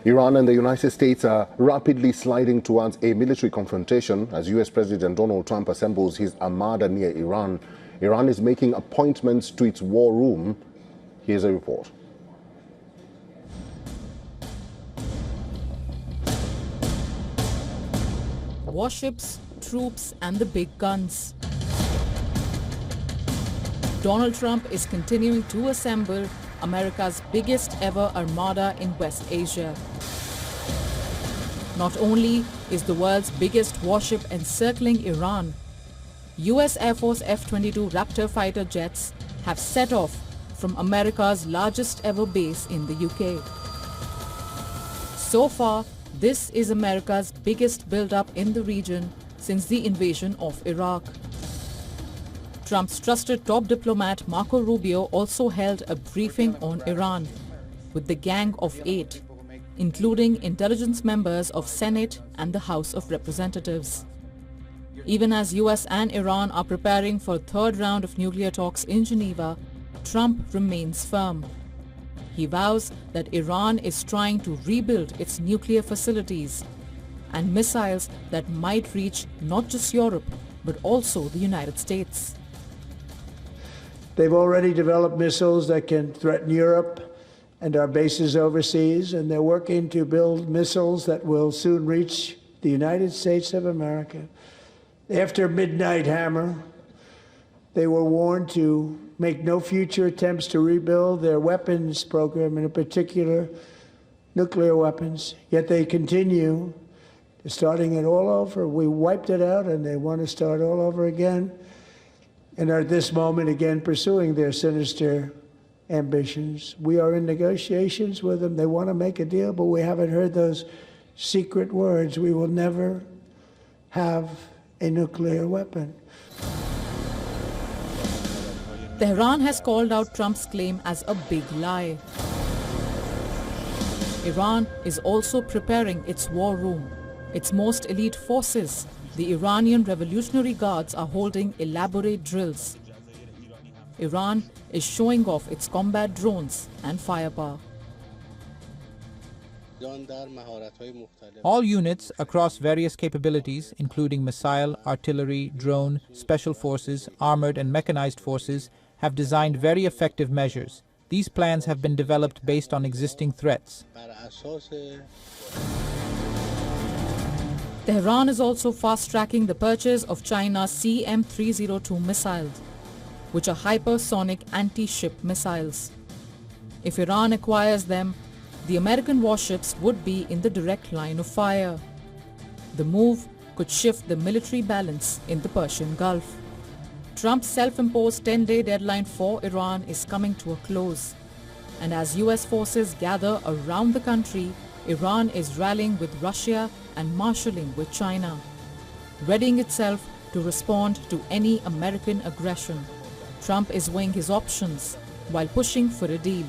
Iran and the United States are rapidly sliding towards a military confrontation as U.S. President Donald Trump assembles his armada near Iran. Iran is making appointments to its war room. Here's a report. Warships, troops, and the big guns. Donald Trump is continuing to assemble America's biggest ever armada in West Asia. Not only is the world's biggest warship encircling Iran, US Air Force F-22 Raptor fighter jets have set off from America's largest ever base in the UK. So far, this is America's biggest buildup in the region since the invasion of Iraq. Trump's trusted top diplomat Marco Rubio also held a briefing on Iran with the Gang of Eight, including intelligence members of Senate and the House of Representatives. Even as US and Iran are preparing for a third round of nuclear talks in Geneva, Trump remains firm. He vows that Iran is trying to rebuild its nuclear facilities and missiles that might reach not just Europe, but also the United States. They've already developed missiles that can threaten Europe and our bases overseas, and they're working to build missiles that will soon reach the United States of America. After Midnight Hammer, they were warned to make no future attempts to rebuild their weapons program, and in particular, nuclear weapons. Yet they continue, starting it all over. We wiped it out, and they want to start all over again, and are at this moment again pursuing their sinister ambitions. We are in negotiations with them. They want to make a deal, but we haven't heard those secret words. We will never have a nuclear weapon. Tehran has called out Trump's claim as a big lie. Iran is also preparing its war room. Its most elite forces, the Iranian Revolutionary Guards, are holding elaborate drills. Iran is showing off its combat drones and firepower. All units across various capabilities, including missile, artillery, drone, special forces, armored and mechanized forces, have designed very effective measures. These plans have been developed based on existing threats. Tehran is also fast-tracking the purchase of China's CM-302 missiles, which are hypersonic anti-ship missiles. If Iran acquires them, the American warships would be in the direct line of fire. The move could shift the military balance in the Persian Gulf. Trump's self-imposed 10-day deadline for Iran is coming to a close. And as US forces gather around the country, Iran is rallying with Russia and marshalling with China, readying itself to respond to any American aggression. Trump is weighing his options while pushing for a deal.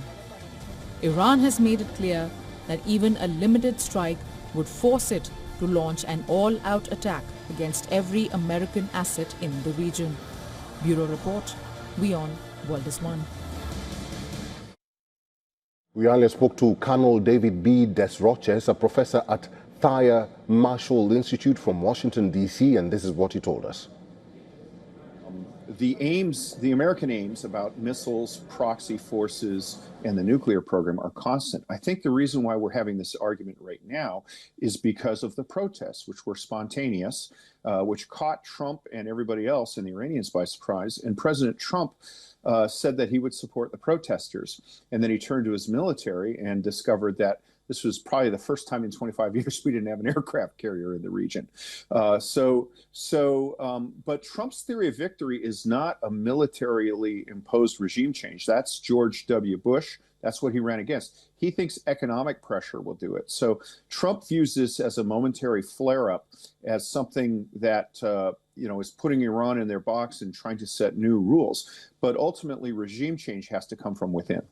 Iran has made it clear that even a limited strike would force it to launch an all-out attack against every American asset in the region. Bureau Report, WION World is One. We earlier spoke to Colonel David B. Desroches, a professor at Thayer Marshall Institute from Washington, D.C., and this is what he told us. The American aims about missiles, proxy forces, and the nuclear program are constant. I think the reason why we're having this argument right now is because of the protests, which were spontaneous, which caught Trump and everybody else and the Iranians by surprise. And President Trump said that he would support the protesters. And then he turned to his military and discovered that this was probably the first time in 25 years we didn't have an aircraft carrier in the region. But Trump's theory of victory is not a militarily imposed regime change. That's George W. Bush. That's what he ran against. He thinks economic pressure will do it. So Trump views this as a momentary flare-up, as something that is putting Iran in their box and trying to set new rules. But ultimately, regime change has to come from within.